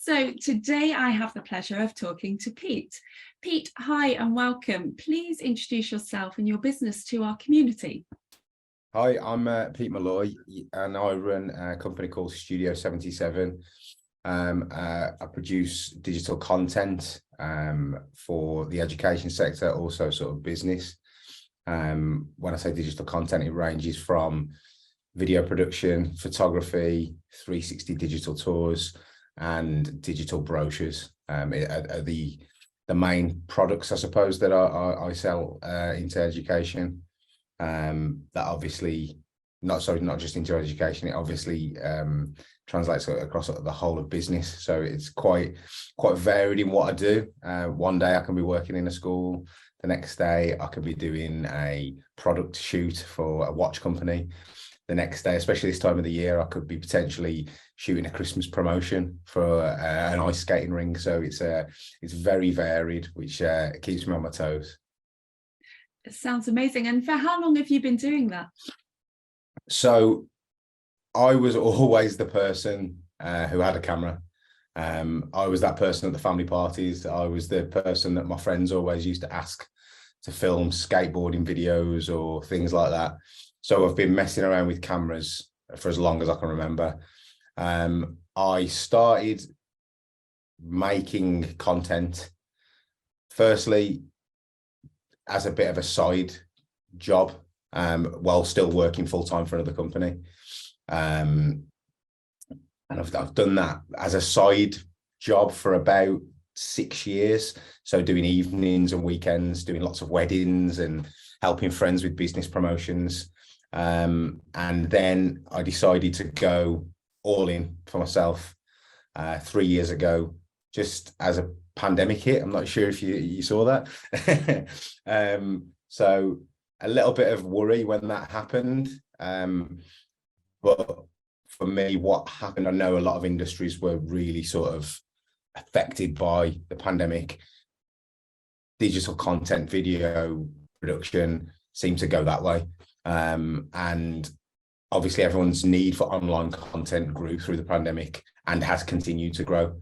So today I have the pleasure of talking to Pete. Pete, hi and welcome. Please introduce yourself and your business to our community. Hi, I'm Pete Malloy, and I run a company called Studio 77. I produce digital content for the education sector, also sort of business. When I say digital content, it ranges from video production, photography, 360 digital tours, and digital brochures. Are the main products, I suppose, that I sell into education. That obviously not just into education, it obviously translates across the whole of business. So it's quite varied in what I do. One day I can be working in a school, the next day I could be doing a product shoot for a watch company, the next day, especially this time of the year, I could be potentially shooting a Christmas promotion for an ice skating ring. So it's very varied, which keeps me on my toes. It sounds amazing. And for how long have you been doing that? So I was always the person who had a camera. I was that person at the family parties. I was the person that my friends always used to ask to film skateboarding videos or things like that. So I've been messing around with cameras for as long as I can remember. I started making content, firstly, as a bit of a side job, while still working full-time for another company. And I've done that as a side job for about 6 years. So doing evenings and weekends, doing lots of weddings and helping friends with business promotions. And then I decided to go all in for myself 3 years ago, just as a pandemic hit. I'm not sure if you saw that. So a little bit of worry when that happened. But for me, what happened, I know a lot of industries were really sort of affected by the pandemic. Digital content, video production seemed to go that way. And obviously everyone's need for online content grew through the pandemic and has continued to grow.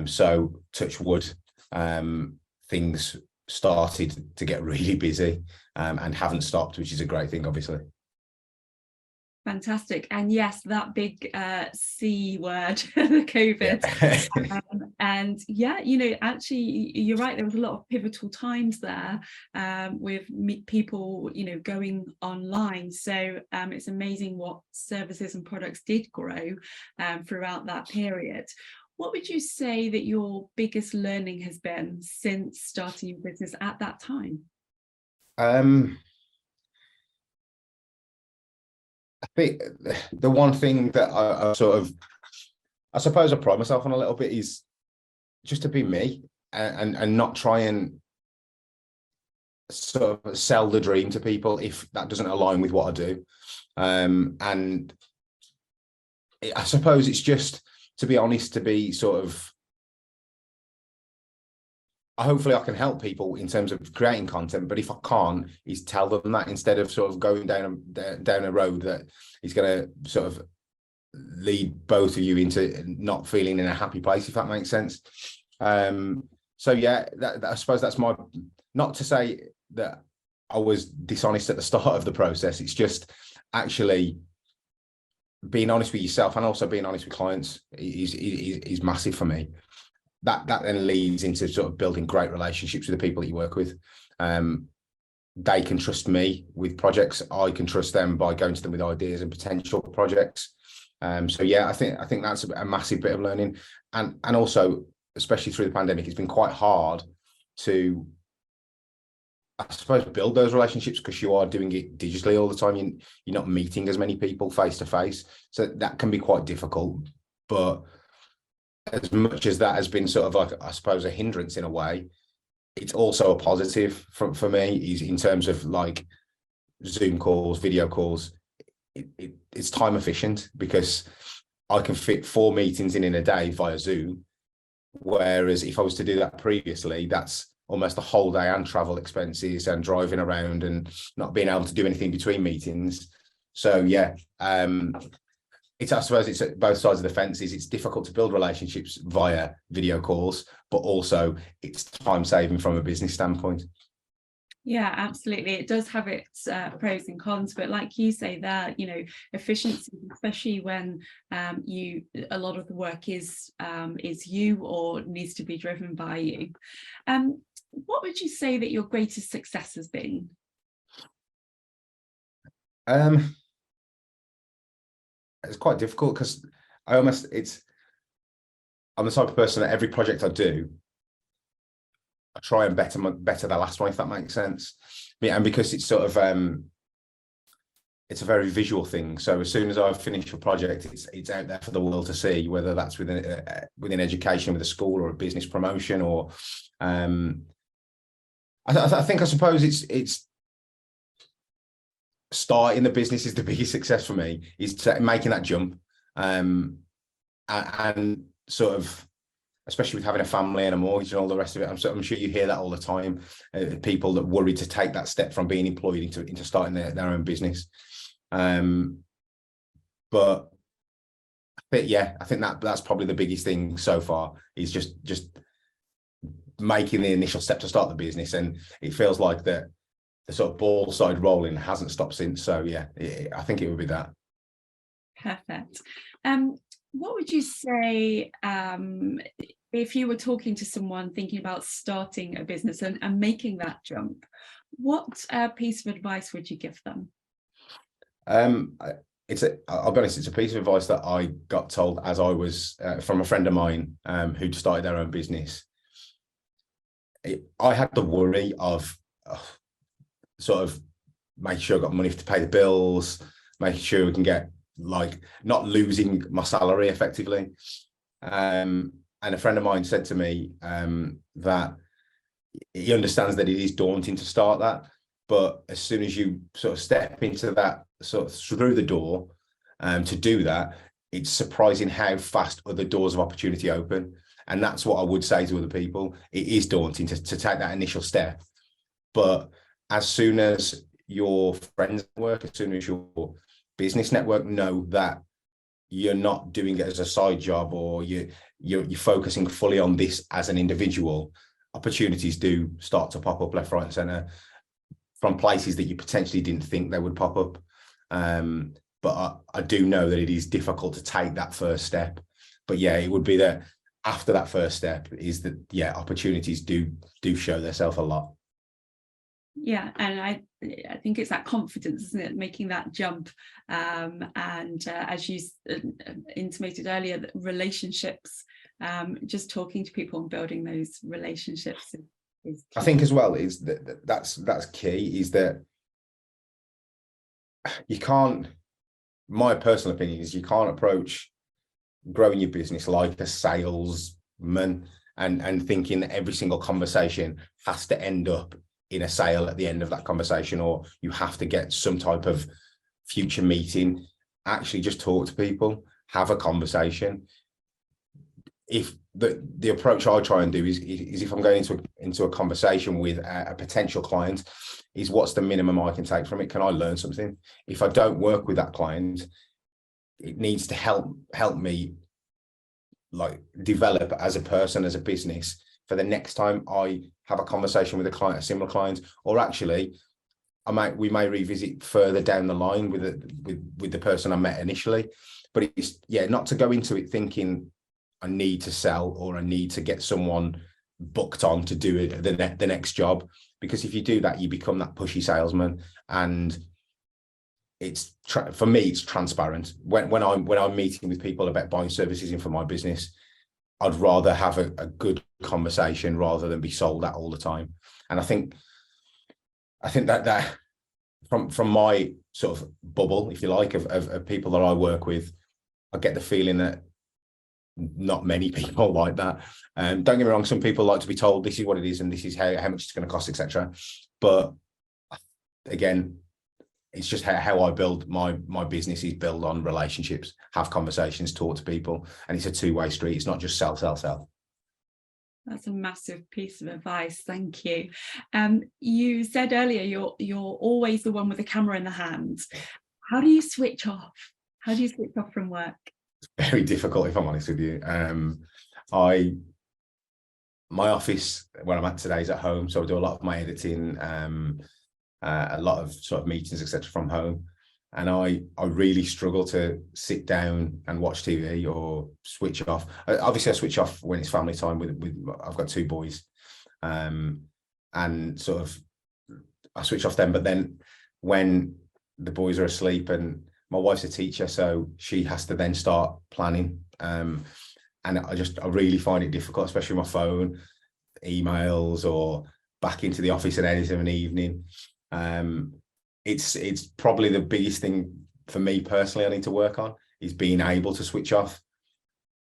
So touch wood, things started to get really busy and haven't stopped, which is a great thing, obviously. Fantastic. And yes, that big C word, the COVID. Yeah. And yeah, you know, actually, you're right. There was a lot of pivotal times there with people, you know, going online. So it's amazing what services and products did grow throughout that period. What would you say that your biggest learning has been since starting your business at that time? I think the one thing that I suppose I pride myself on a little bit is just to be me and not try and sort of sell the dream to people if that doesn't align with what I do. And I suppose it's just, to be honest, to be sort of, hopefully I can help people in terms of creating content, but if I can't, is tell them that instead of sort of going down a road that is going to sort of lead both of you into not feeling in a happy place, if that makes sense. So yeah, I suppose that's my, not to say that I was dishonest at the start of the process. It's just actually being honest with yourself and also being honest with clients is massive for me. That then leads into sort of building great relationships with the people that you work with. They can trust me with projects. I can trust them by going to them with ideas and potential projects. So yeah, I think that's a massive bit of learning, and also especially through the pandemic, it's been quite hard to, I suppose, build those relationships because you are doing it digitally all the time. You're not meeting as many people face to face, so that can be quite difficult. But as much as that has been sort of like, I suppose, a hindrance in a way, it's also a positive for me, is in terms of like Zoom calls, video calls. It's time efficient because I can fit 4 meetings in a day via Zoom, whereas if I was to do that previously, that's almost a whole day and travel expenses and driving around and not being able to do anything between meetings. So yeah, I suppose it's at both sides of the fence. It's difficult to build relationships via video calls, but also it's time saving from a business standpoint. Yeah, absolutely. It does have its pros and cons, but like you say there, you know, efficiency, especially when a lot of the work is you or needs to be driven by you. What would you say that your greatest success has been? It's quite difficult because I'm the type of person that every project I do, I try and better the last one, if that makes sense. Yeah, and because it's sort of it's a very visual thing. So as soon as I finish a project, it's out there for the world to see, whether that's within education with a school or a business promotion, or I suppose it's starting the business is the biggest success for me, is making that jump, and sort of, especially with having a family and a mortgage and all the rest of it. I'm sure you hear that all the time, people that worry to take that step from being employed into starting their own business. But yeah, I think that's probably the biggest thing so far, is just making the initial step to start the business, and it feels like the sort of ball side rolling hasn't stopped since. So yeah, I think it would be that. Perfect. What would you say if you were talking to someone thinking about starting a business and making that jump? What piece of advice would you give them? I'll be honest, it's a piece of advice that I got told as I was from a friend of mine who'd started their own business. I had the worry of sort of making sure I got money to pay the bills, making sure we can get, like, not losing my salary effectively. And a friend of mine said to me that he understands that it is daunting to start that, but as soon as you sort of step into that, sort of through the door to do that, it's surprising how fast other doors of opportunity open. And that's what I would say to other people. It is daunting to take that initial step, but as soon as your friends work, as soon as your business network know that you're not doing it as a side job, or you're focusing fully on this as an individual, opportunities do start to pop up left, right, and center from places that you potentially didn't think they would pop up. But I do know that it is difficult to take that first step. But yeah, it would be that after that first step is that, yeah, opportunities do show themselves a lot. Yeah, and I think it's that confidence, isn't it, making that jump, and as you intimated earlier, that relationships, just talking to people and building those relationships is key. I think as well is that's key, is that you can't, my personal opinion is, you can't approach growing your business like a salesman and thinking that every single conversation has to end up in a sale at the end of that conversation, or you have to get some type of future meeting. Actually just talk to people, have a conversation. If the approach I try and do is if I'm going into a conversation with a potential client, is what's the minimum I can take from it? Can I learn something? If I don't work with that client, it needs to help me, like, develop as a person, as a business, for the next time I have a conversation with a client, a similar client, or actually we may revisit further down the line with the person I met initially. But it's, yeah, not to go into it thinking I need to sell, or I need to get someone booked on to do it, the next job, because if you do that, you become that pushy salesman. And it's for me, it's transparent. When I'm meeting with people about buying services in for my business, I'd rather have a good conversation rather than be sold at all the time. And I think that from my sort of bubble, if you like, of people that I work with, I get the feeling that not many people like that. Don't get me wrong, some people like to be told this is what it is and this is how much it's going to cost, etc. But again, it's just how I build my business is built on relationships, have conversations, talk to people, and it's a two-way street. It's not just sell. That's a massive piece of advice. Thank you. You said earlier you're always the one with the camera in the hand. How do you switch off? How do you switch off from work? Very difficult, if I'm honest with you. My office where I'm at today is at home, so I do a lot of my editing, a lot of sort of meetings, etc., from home. And I really struggle to sit down and watch TV or switch off. Obviously, I switch off when it's family time. With I've got 2 boys, and sort of I switch off then. But then when the boys are asleep, and my wife's a teacher, so she has to then start planning. And I really find it difficult, especially with my phone, emails, or back into the office at any of an evening. It's probably the biggest thing for me personally I need to work on, is being able to switch off.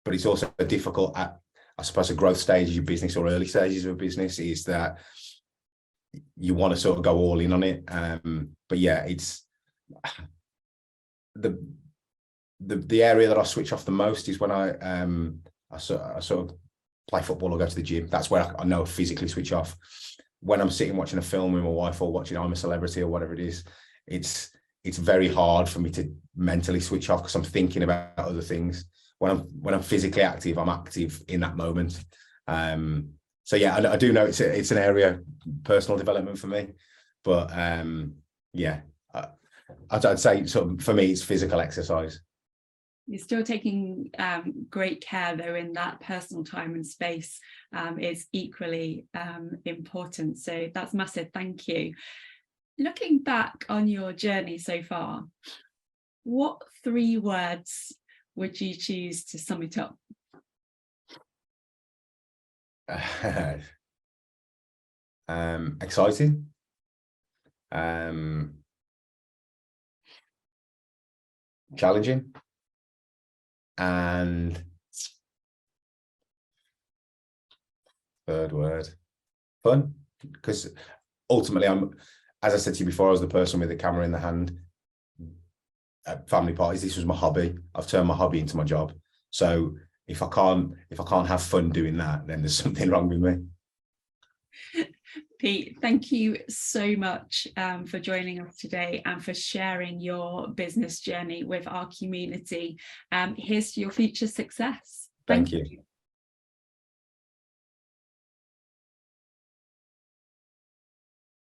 But it's also difficult at, I suppose, a growth stage of your business or early stages of a business, is that you want to sort of go all in on it. But yeah, it's the area that I switch off the most is when I sort of play football or go to the gym. That's where I know I physically switch off. When I'm sitting watching a film with my wife, or watching I'm a Celebrity or whatever it is, it's very hard for me to mentally switch off, because I'm thinking about other things. When I'm physically active, I'm active in that moment. So yeah, I do know it's an area, personal development for me. But yeah, I'd say sort of for me it's physical exercise. You're still taking great care, though, in that personal time and space is equally important. So that's massive. Thank you. Looking back on your journey so far, what 3 words would you choose to sum it up? Exciting. Challenging. And 3rd word, fun. Because ultimately, as I said to you before, I was the person with the camera in the hand at family parties. This was my hobby. I've turned my hobby into my job. So if I can't have fun doing that, then there's something wrong with me. Pete, thank you so much for joining us today and for sharing your business journey with our community. Here's to your future success. Thank you.